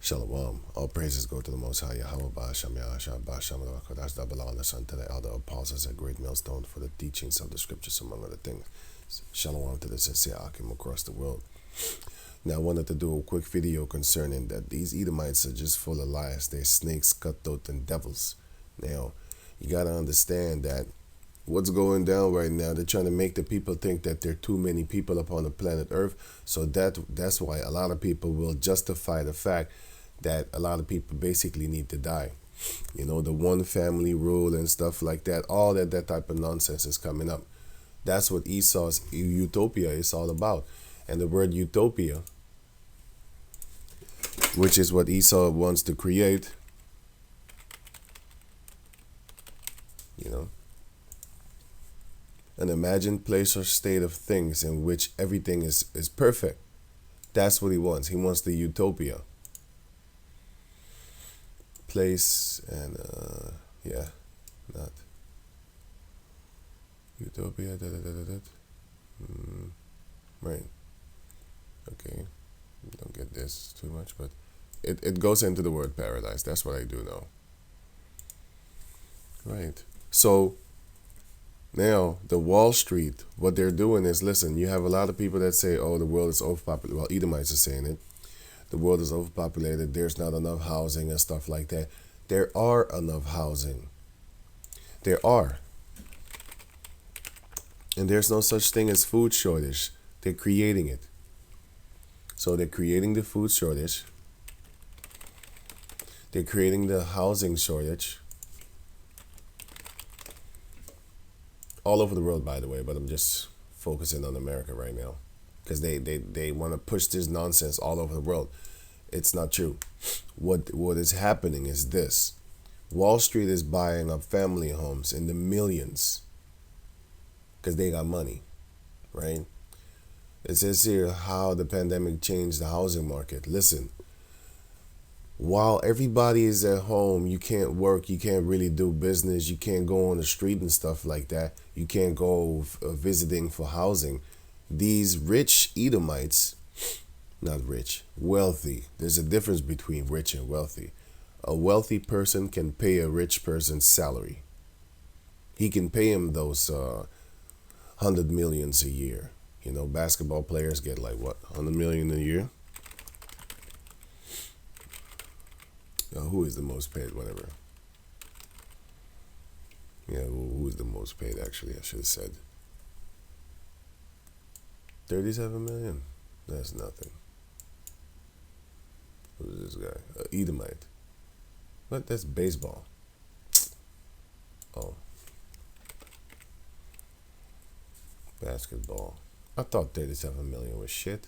Shalom. All praises go to the Most High, Yahawah Bahasham Yahawashi, that belong the Son to the elder apostles, a great millstone for the teachings of the scriptures, among other things. Shalom to the sincere Akim across the world. Now, I wanted to do a quick video concerning that these Edomites are just full of lies. They're snakes, cutthroat, and devils. Now, you got to understand that what's going down right now, they're trying to make the people think that there are too many people upon the planet Earth. So that's why a lot of people will justify the fact that a lot of people basically need to die. You know, the one family rule and stuff like that, all that type of nonsense is coming up. That's what Esau's utopia is all about. And the word utopia, which is what Esau wants to create, you know, an imagined place or state of things in which everything is perfect. That's what he wants. He wants the utopia. Place and yeah, not utopia. Right. Okay. Don't get this too much, but it goes into the word paradise. That's what I do know. Right. So now the Wall Street, what they're doing is, listen, you have a lot of people that say, oh, the world is overpopulated. Well, Edomites are saying it. The world is overpopulated. There's not enough housing and stuff like that. There are enough housing. There are. And there's no such thing as food shortage. They're creating it. So they're creating the food shortage. They're creating the housing shortage. All over the world, by the way, but I'm just focusing on America right now. Because they want to push this nonsense all over the world. It's not true. What is happening is this. Wall Street is buying up family homes in the millions. Because they got money. Right? It says here how the pandemic changed the housing market. Listen. While everybody is at home, you can't work, you can't really do business, you can't go on the street and stuff like that. You can't go visiting for housing. These rich Edomites, not rich, wealthy. There's a difference between rich and wealthy. A wealthy person can pay a rich person's salary. He can pay him those 100 millions a year. You know, basketball players get like what, 100 million a year? Who is the most paid? Whatever. Yeah, who is the most paid? Actually, I should have said 37 million. That's nothing. Who's this guy? Edomite. What? That's baseball. Oh. Basketball. I thought 37 million was shit.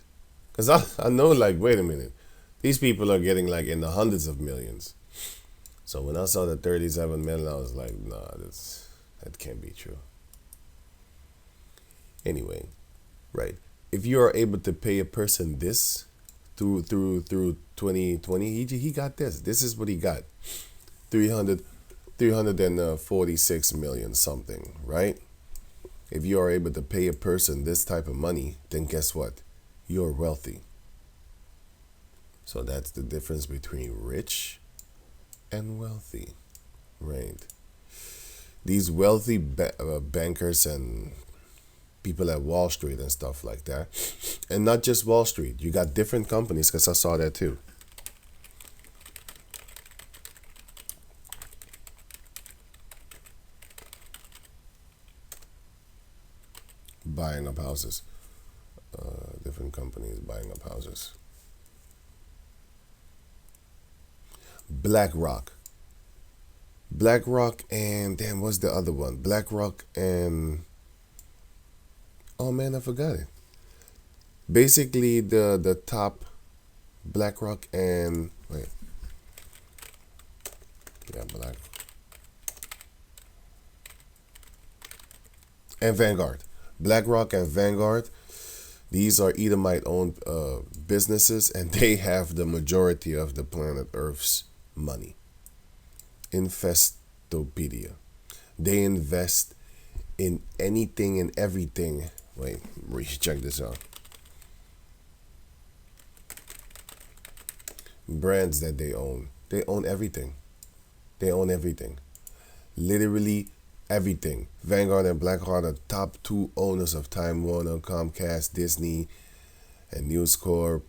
Because I know, like, wait a minute. These people are getting like in the hundreds of millions. So when I saw the 37 million, I was like, nah, that can't be true. Anyway, right. If you are able to pay a person this through 2020, he got this. This is what he got. 346 million something, right? If you are able to pay a person this type of money, then guess what? You're wealthy. So that's the difference between rich and wealthy, right? These wealthy bankers and people at Wall Street and stuff like that. And not just Wall Street. You got different companies, because I saw that too. Buying up houses. Different companies buying up houses. BlackRock, and damn, what's the other one? BlackRock and, oh man, I forgot it. Basically, the top, BlackRock and wait, yeah, and Vanguard. BlackRock and Vanguard. These are Edomite-owned businesses, and they have the majority of the planet Earth's money. Investopedia. They invest in anything and everything. Wait, check this out. brands that they own. They own everything. They own everything. Literally everything. Vanguard and Blackheart are top two owners of Time Warner, Comcast, Disney, and News Corp.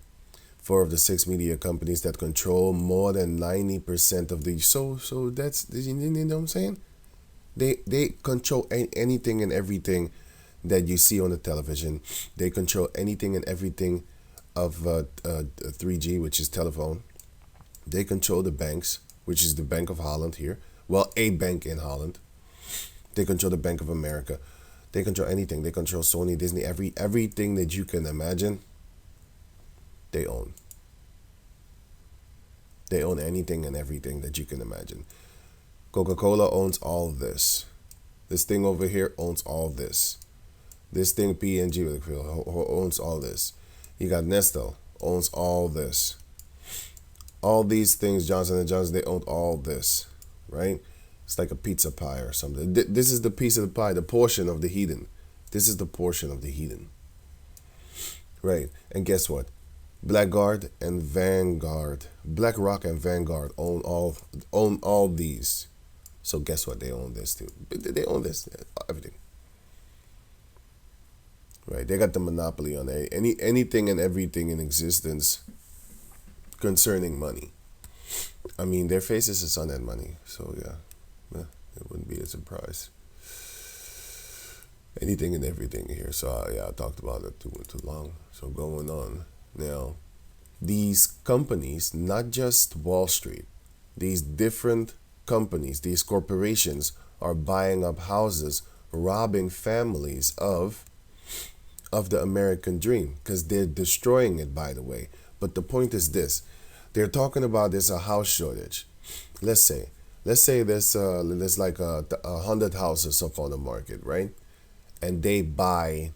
Four of the six media companies that control more than 90% of the so that's, you know what I'm saying? They control anything and everything that you see on the television. They control anything and everything of 3G, which is telephone. They control the banks, which is the Bank of Holland here. Well, a bank in Holland. They control the Bank of America. They control anything. They control Sony, Disney, everything that you can imagine. They own. They own anything and everything that you can imagine. Coca-Cola owns all this. This thing over here owns all this. This thing P&G owns all this. You got Nestle owns all this. All these things, Johnson & Johnson, they own all this, right? It's like a pizza pie or something. This is the piece of the pie, the portion of the heathen. This is the portion of the heathen. Right, and guess what? BlackRock and Vanguard own all these. So guess what? They own this too. They own this, everything. Right, they got the monopoly on anything and everything in existence concerning money. I mean, their faces is on that money, so yeah, it wouldn't be a surprise. Anything and everything here. So yeah, I talked about it too long. So going on now, these companies, not just Wall Street, these different companies, these corporations are buying up houses, robbing families of the American dream, because they're destroying it, by the way. But the point is this: they're talking about there's a house shortage. Let's say there's like 100 houses up on the market, right? And they buy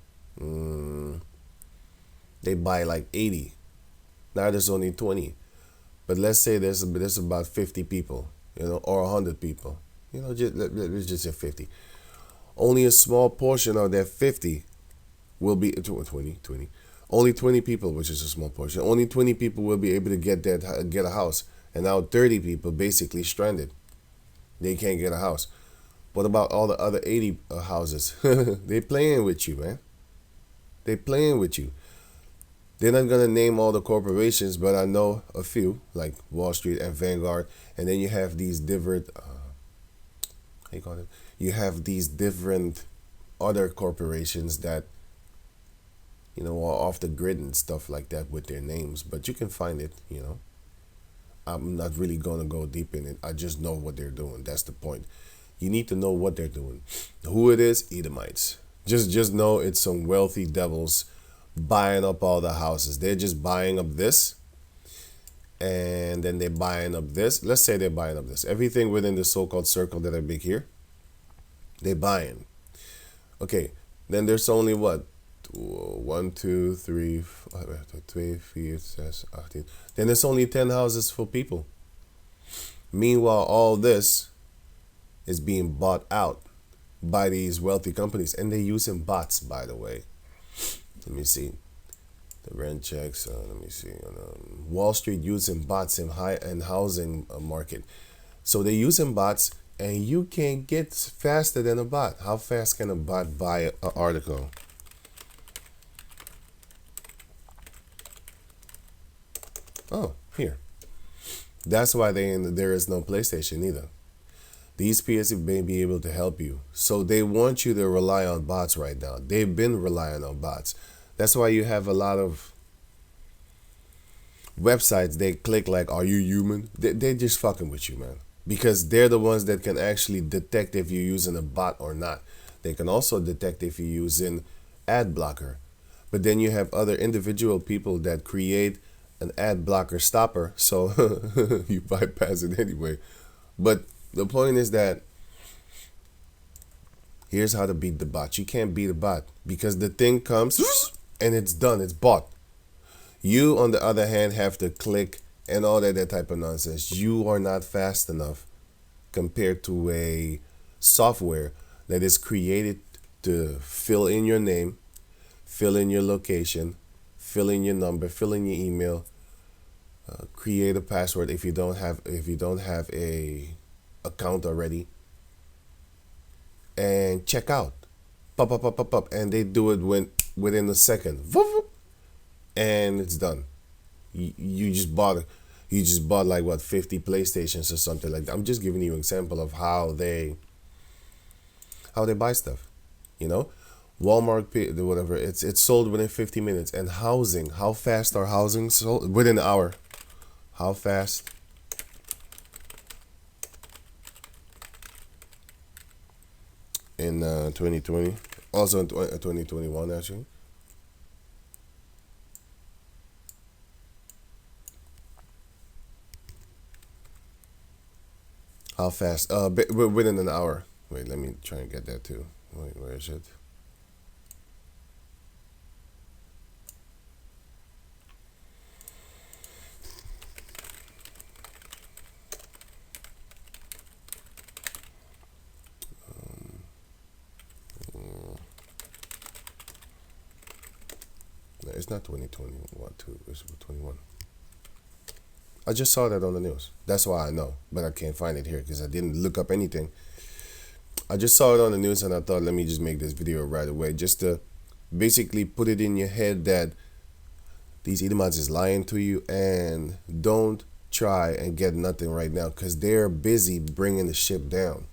like 80. Now there's only 20. But let's say there's about 50 people, or 100 people. Let's just say 50. Only a small portion of that 50 will be 20. Only 20 people, which is a small portion. Only 20 people will be able to get a house. And now 30 people basically stranded. They can't get a house. What about all the other 80 houses? They playing with you, man. They playing with you. They're not going to name all the corporations, but I know a few, like Wall Street and Vanguard. And then you have these different, You have these different other corporations that, are off the grid and stuff like that with their names. But you can find it, I'm not really going to go deep in it. I just know what they're doing. That's the point. You need to know what they're doing. Who it is, Edomites. Just know it's some wealthy devils buying up all the houses. They're just buying up this, and then they're buying up this. Let's say they're buying up this. Everything within the so-called circle that are big here, they're buying. Okay, then there's only what? 1, 2, 3, 4, 6, 18. Then there's only 10 houses for people. Meanwhile, all this is being bought out by these wealthy companies, and they're using bots, by the way. Let me see the rent checks. Let me see Wall Street using bots in housing market. So they're using bots, and you can't get faster than a bot. How fast can a bot buy an article? Oh, here. That's why there is no PlayStation either. These PSC may be able to help you. So they want you to rely on bots right now. They've been relying on bots. That's why you have a lot of websites. They click like, are you human? They're just fucking with you, man. Because they're the ones that can actually detect if you're using a bot or not. They can also detect if you're using ad blocker. But then you have other individual people that create an ad blocker stopper. So you bypass it anyway. But the point is that here's how to beat the bot. You can't beat a bot because the thing comes and it's done. It's bought. You, on the other hand, have to click and all that type of nonsense. You are not fast enough compared to a software that is created to fill in your name, fill in your location, fill in your number, fill in your email, create a password if you don't have a account already, and check out. Pop, pop, pop, pop, pop, and they do it within a second. And it's done. You just bought like what, 50 PlayStations or something like that. I'm just giving you an example of how they buy stuff. You know, Walmart, whatever. It's sold within 50 minutes. And housing, how fast are housing sold? Within an hour. How fast? In 2020, also in 2021 actually. How fast? Within an hour. Wait, let me try and get that too. Wait, where is it? No, it's not 2021 too. It's 21. I just saw that on the news. That's why I know, but I can't find it here because I didn't look up anything. I just saw it on the news and I thought, let me just make this video right away, just to basically put it in your head that these Edomites is lying to you, and don't try and get nothing right now because they're busy bringing the ship down.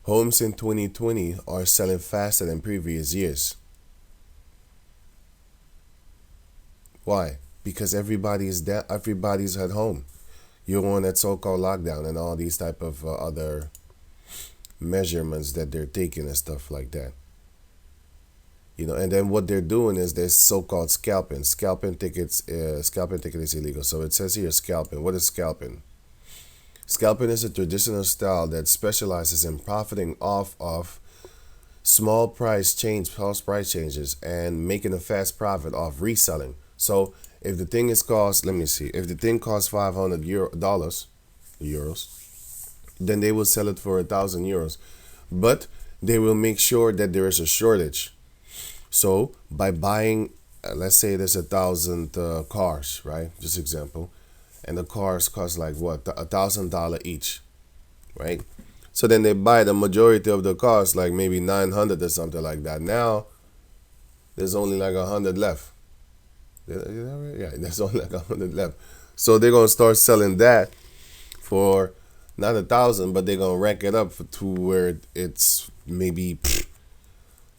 Homes in 2020 are selling faster than previous years. Why? Because everybody's at home. You're on that so-called lockdown and all these type of other measurements that they're taking and stuff like that. You know, and then what they're doing is they're so-called scalping. Scalping ticket is illegal. So it says here scalping. What is scalping? Scalping is a traditional style that specializes in profiting off of small price changes and making a fast profit off reselling. So if the thing is cost, let me see, if the thing costs $500, then they will sell it for €1,000. But they will make sure that there is a shortage. So by buying, let's say there's 1,000 cars, right? Just example. And the cars cost like what, $1,000 each, right? So then they buy the majority of the cars, like maybe 900 or something like that. Now there's only like 100 left. Yeah, there's only like 100 left. So they're gonna start selling that for not 1,000, but they're gonna rank it up to where it's maybe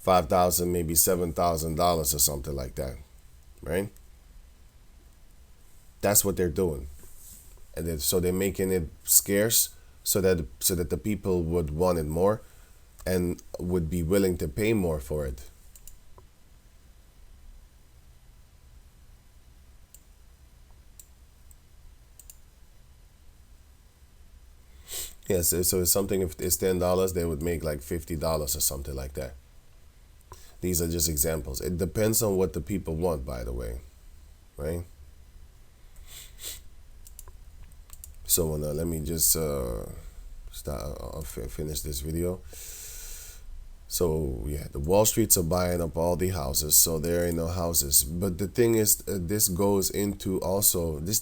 $5,000, maybe $7,000 or something like that, right? That's what they're doing. And then, so they're making it scarce so that the people would want it more and would be willing to pay more for it. Yes, so it's something, if it's $10, they would make like $50 or something like that. These are just examples. It depends on what the people want, by the way, right? So let me just finish this video. So yeah, the Wall Streets are buying up all the houses, so there ain't no houses. But the thing is, this goes into also this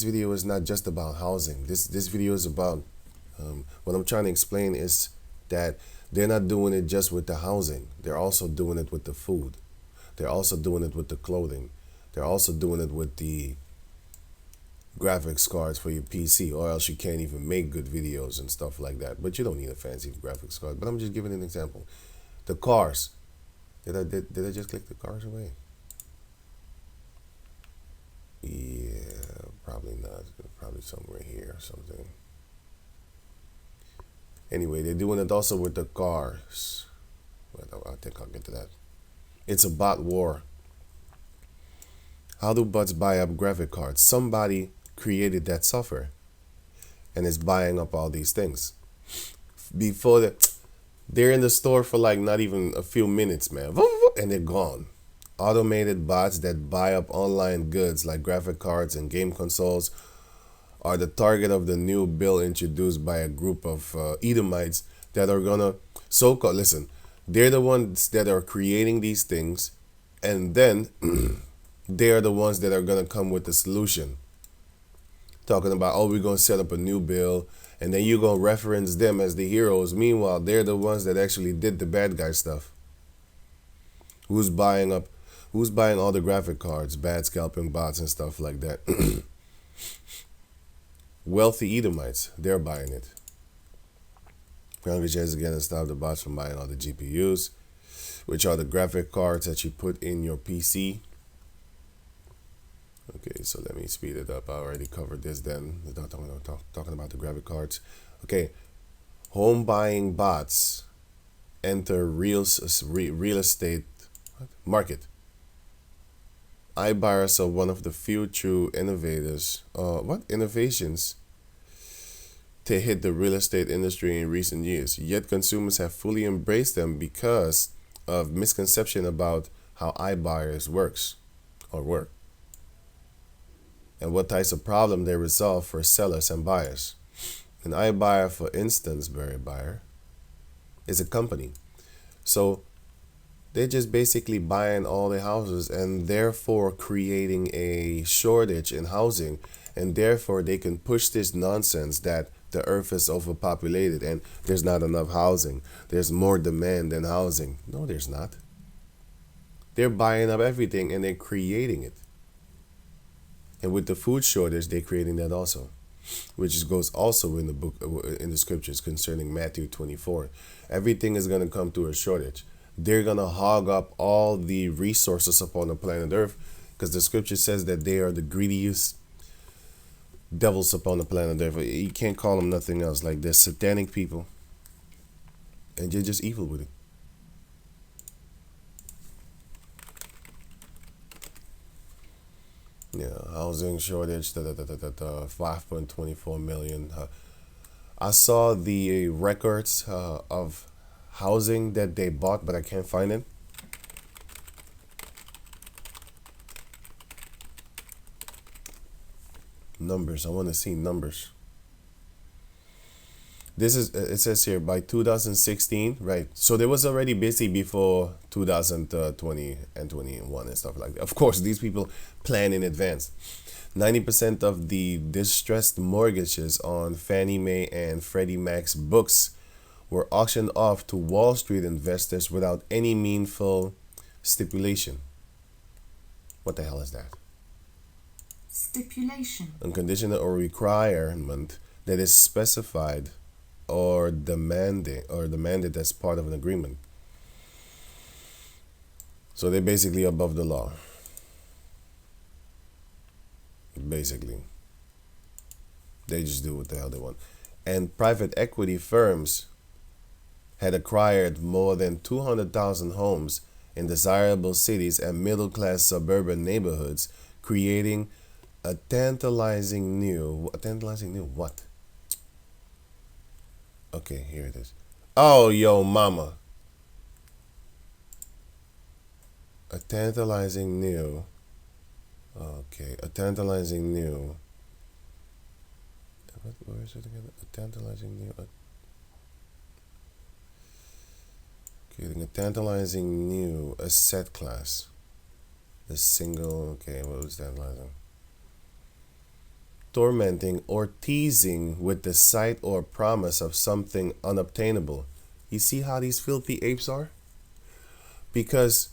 video is not just about housing. This video is about what I'm trying to explain is that they're not doing it just with the housing. They're also doing it with the food. They're also doing it with the clothing. They're also doing it with the graphics cards for your PC, or else you can't even make good videos and stuff like that. But you don't need a fancy graphics card. But I'm just giving an example. The cars. Did I just click the cars away? Yeah, probably not. Probably somewhere here or something. Anyway, they're doing it also with the cars. Well, I think I'll get to that. It's a bot war. How do bots buy up graphic cards? Somebody created that software and is buying up all these things. Before that, They're in the store for like not even a few minutes, man, and they're gone. Automated bots that buy up online goods like graphic cards and game consoles are the target of the new bill introduced by a group of Edomites that are gonna so-called listen. They're the ones that are creating these things, and then they are the ones that are gonna come with the solution. Talking about, oh, we're gonna set up a new bill, and then you're gonna reference them as the heroes. Meanwhile, they're the ones that actually did the bad guy stuff. Who's buying up? Who's buying all the graphic cards, bad scalping bots, and stuff like that? Wealthy Edomites, they're buying it. Congress has again to stop the bots from buying all the GPUs, which are the graphic cards that you put in your PC. Okay, so let me speed it up. I already covered this then. Without talking about the graphic cards. Okay, home buying bots enter real estate market. iBuyers are one of the few true innovations to hit the real estate industry in recent years. Yet consumers have fully embraced them because of misconception about how iBuyers work, and what types of problem they resolve for sellers and buyers. An iBuyer, for instance, Barry Buyer, is a company. So they're just basically buying all the houses and therefore creating a shortage in housing, and therefore they can push this nonsense that the earth is overpopulated and there's not enough housing. There's more demand than housing. No, there's not. They're buying up everything and they're creating it. And with the food shortage, they're creating that also, which goes also in the book, in the scriptures concerning Matthew 24. Everything is going to come to a shortage. They're going to hog up all the resources upon the planet Earth, because the scripture says that they are the greediest devils upon the planet Earth. You can't call them nothing else. Like, they're satanic people, and you're just evil with it. Yeah, housing shortage, 5.24 million. I saw the records of housing that they bought, but I can't find it. Numbers. I want to see numbers. This is, it says here, by 2016, right? So there was already busy before 2020 and 21 and stuff like that. Of course, these people plan in advance. 90% of the distressed mortgages on Fannie Mae and Freddie Mac's books were auctioned off to Wall Street investors without any meaningful stipulation. What the hell is that? Stipulation. Unconditional or requirement that is specified or demanded as part of an agreement. So they're basically above the law. Basically. They just do what the hell they want. And private equity firms had acquired more than 200,000 homes in desirable cities and middle-class suburban neighborhoods, creating a tantalizing new what? Okay, here it is. Oh, yo, mama. A tantalizing new. Okay, a tantalizing new. Where is it again? A tantalizing new. Creating a tantalizing new asset class. A single. Okay, what was tantalizing? Tormenting or teasing with the sight or promise of something unobtainable. You see how these filthy apes are? Because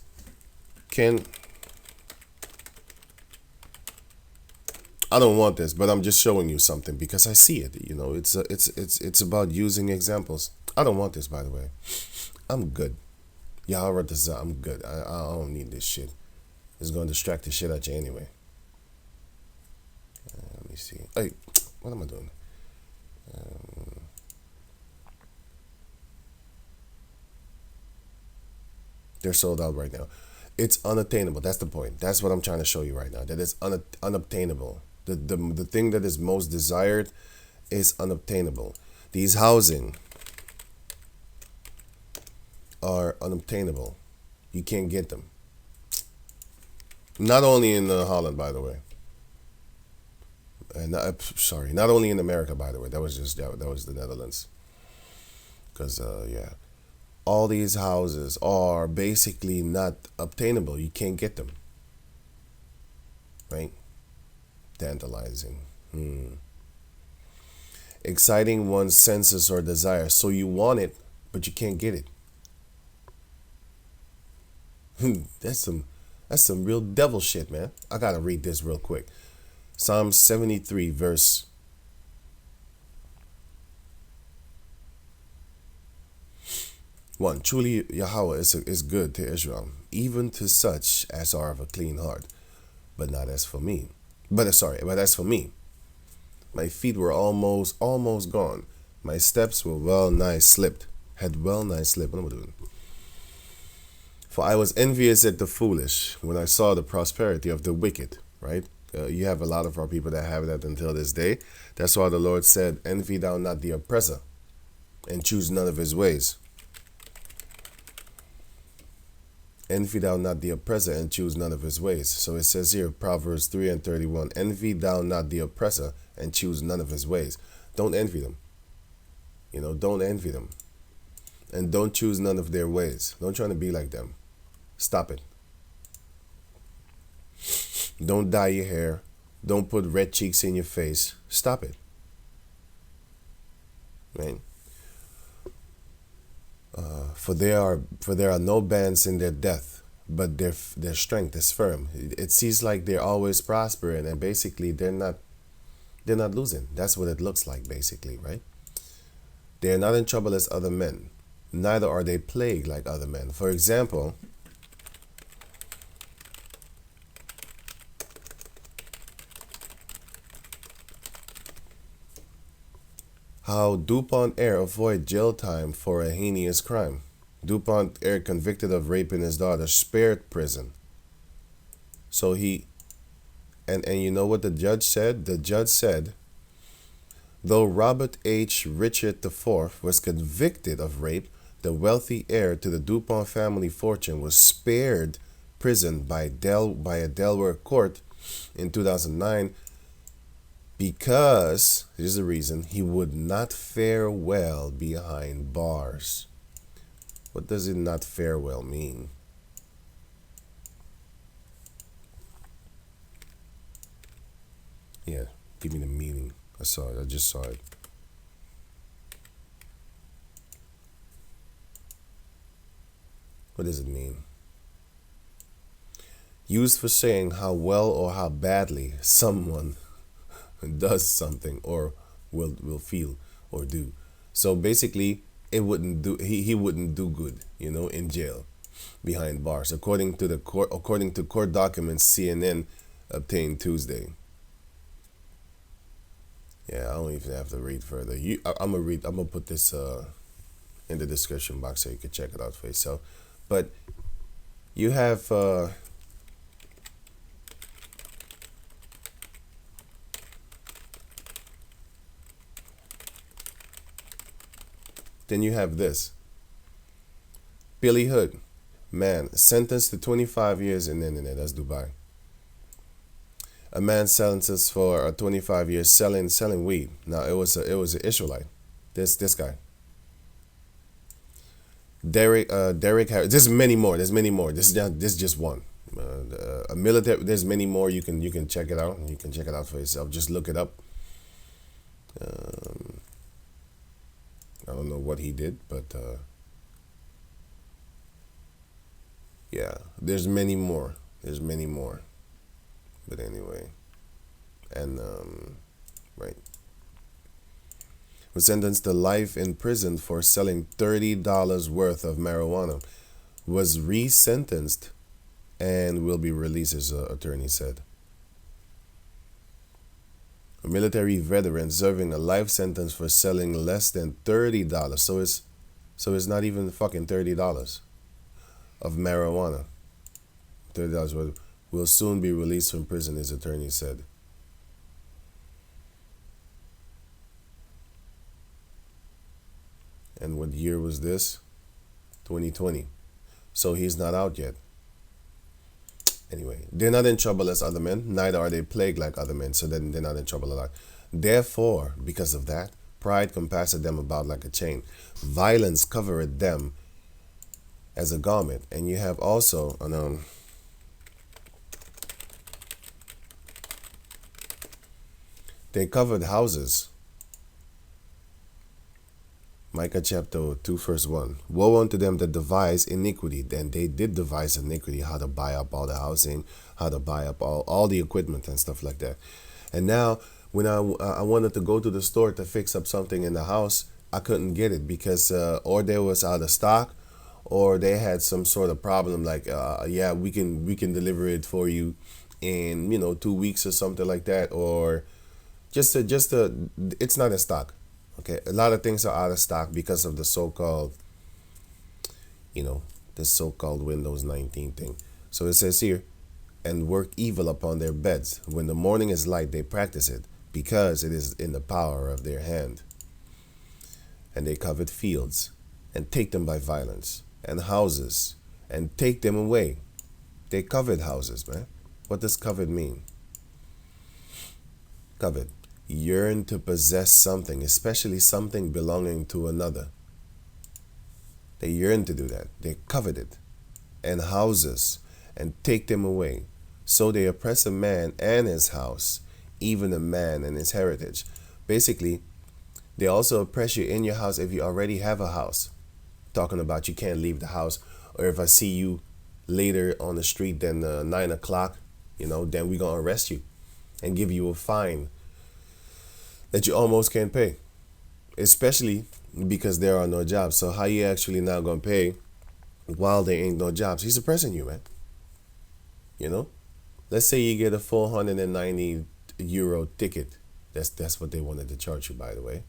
I don't want this, but I'm just showing you something because I see it. You know, it's about using examples. I don't want this, by the way. I'm good. Yahawah, I'm good. I don't need this shit. It's going to distract the shit out you anyway. Let me see. Hey, what am I doing? They're sold out right now. It's unattainable. That's the point. That's what I'm trying to show you right now. That it's unobtainable. The thing that is most desired is unobtainable. These housing are unobtainable. You can't get them. Not only in Holland, by the way. And sorry, not only in America, by the way. That was the Netherlands. Because yeah, all these houses are basically not obtainable. You can't get them. Right? Tantalizing. Exciting one's senses or desire. So you want it, but you can't get it. That's some real devil shit, man. I gotta read this real quick. Psalm 73, verse 1. Truly Yahawah is good to Israel, even to such as are of a clean heart. But not as for me. But as for me, my feet were almost gone. My steps were well nigh slipped. Had well nigh slipped. What am I doing? For I was envious at the foolish when I saw the prosperity of the wicked. Right? You have a lot of our people that have that until this day. That's why the Lord said, envy thou not the oppressor, and choose none of his ways. Envy thou not the oppressor, and choose none of his ways. So it says here, Proverbs 3:31, envy thou not the oppressor, and choose none of his ways. Don't envy them. Don't envy them. And don't choose none of their ways. Don't try to be like them. Stop it. Don't dye your hair. Don't put red cheeks in your face. Stop it. Right? For there are no bands in their death, but their strength is firm. It seems like they're always prospering, and basically they're not losing. That's what it looks like, basically, right? They are not in trouble as other men, neither are they plagued like other men. For example, how DuPont Air avoid jail time for a heinous crime. DuPont Air, convicted of raping his daughter, spared prison. So he, and you know what the judge said? The judge said, though Robert H. Richard IV was convicted of rape, the wealthy heir to the DuPont family fortune was spared prison by a Delaware court in 2009 because, here's the reason, he would not fare well behind bars. What does it not fare well mean? Yeah, give me the meaning. I saw it. I just saw it. What does it mean? Used for saying how well or how badly someone does something or will feel or do. So basically, it wouldn't do. He wouldn't do good, in jail, behind bars, according to court documents CNN obtained Tuesday. Yeah, I don't even have to read further. I'm gonna put this in the description box so you can check it out for yourself. But you have then you have this. Billy Hood, man, sentenced to 25 years in the internet. That's Dubai. A man sentenced for 25 years selling weed. Now it was an Israelite. This guy. Derek Harris. There's many more. This is just one. A military. There's many more. You can check it out. You can check it out for yourself. Just look it up. I don't know what he did, but yeah, there's many more. But anyway, and right, was sentenced to life in prison for selling $30 worth of marijuana, was resentenced, and will be released, his attorney said. A military veteran serving a life sentence for selling less than $30. So it's not even fucking $30 of marijuana. $30 worth will soon be released from prison, his attorney said. And what year was this? 2020. So he's not out yet. Anyway, they're not in trouble as other men, neither are they plagued like other men, so then they're not in trouble a lot. Therefore, because of that, pride compasseth them about like a chain. Violence covereth them as a garment. And you have also they covered houses. Micah chapter 2 verse 1. Woe unto them that devise iniquity. Then they did devise iniquity, how to buy up all the housing, how to buy up all the equipment and stuff like that. And now when I wanted to go to the store to fix up something in the house, I couldn't get it because or there was out of stock, or they had some sort of problem like yeah, we can deliver it for you in 2 weeks or something like that, or just it's not in stock. Okay, a lot of things are out of stock because of the so-called, the so-called Windows 19 thing. So it says here, and work evil upon their beds. When the morning is light, they practice it, because it is in the power of their hand. And they covet fields, and take them by violence, and houses, and take them away. They covet houses, man. What does covet mean? Covet. Yearn to possess something, especially something belonging to another. They yearn to do that. They covet it. And houses, and take them away. So they oppress a man and his house, even a man and his heritage. Basically, they also oppress you in your house if you already have a house. Talking about you can't leave the house, or if I see you later on the street than 9 o'clock, then we're going to arrest you and give you a fine that you almost can't pay, especially because there are no jobs. So how you actually now going to pay while there ain't no jobs? He's oppressing you, man. Let's say you get a 490 euro ticket. That's what they wanted to charge you, by the way.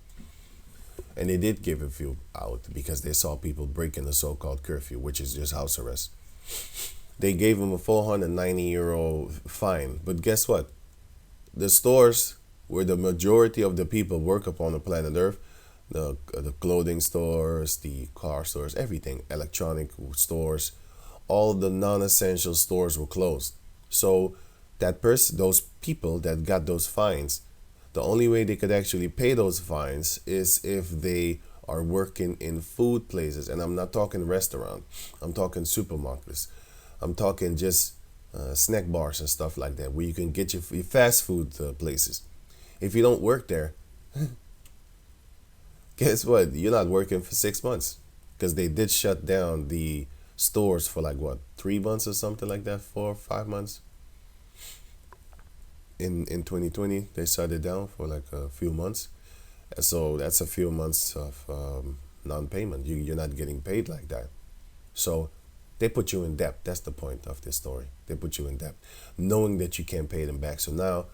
And they did give a few out because they saw people breaking the so-called curfew, which is just house arrest. They gave them a 490 euro fine. But guess what? The stores where the majority of the people work upon the planet Earth, the clothing stores, the car stores, everything, electronic stores, all the non-essential stores were closed. So those people that got those fines, the only way they could actually pay those fines is if they are working in food places. And I'm not talking restaurant. I'm talking supermarkets. I'm talking just snack bars and stuff like that, where you can get your fast food places. If you don't work there, guess what? You're not working for 6 months, because they did shut down the stores for 3 months or something like that, 4 or 5 months. In 2020, they shut it down for a few months. So that's a few months of non-payment. You're not getting paid like that. So they put you in debt. That's the point of this story. They put you in debt, knowing that you can't pay them back. So now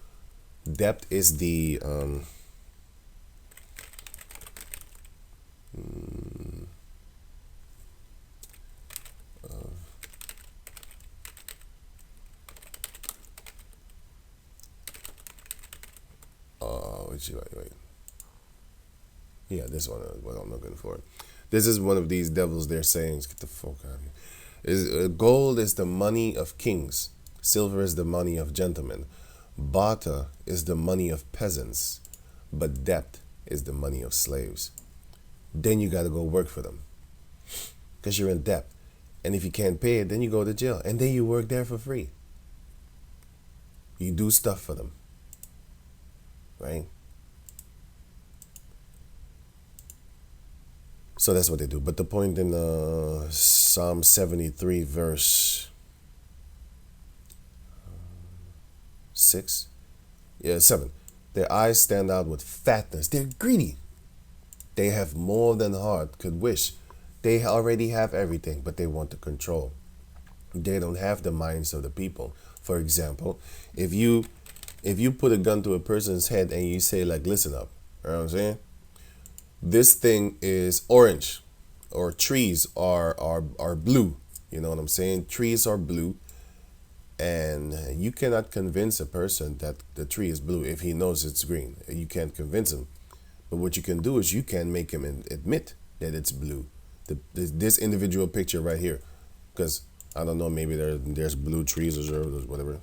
debt is the wait. Yeah, this one is what I'm looking for. This is one of these devils they're saying. Get the fuck out of here. Gold is the money of kings. Silver is the money of gentlemen. Barter is the money of peasants. But debt is the money of slaves. Then you got to go work for them, because you're in debt. And if you can't pay it, then you go to jail. And then you work there for free. You do stuff for them. Right? So that's what they do. But the point in Psalm 73 verse 6, 7. Their eyes stand out with fatness. They're greedy. They have more than heart could wish. They already have everything, but they want to control. They don't have the minds of the people. For example, if you put a gun to a person's head and you say listen up, you know what I'm saying? This thing is orange, or trees are blue. You know what I'm saying? Trees are blue, and you cannot convince a person that the tree is blue if he knows it's green. You can't convince him. But what you can do is you can make him admit that it's blue, this individual picture right here, because I don't know, maybe there's blue trees or whatever.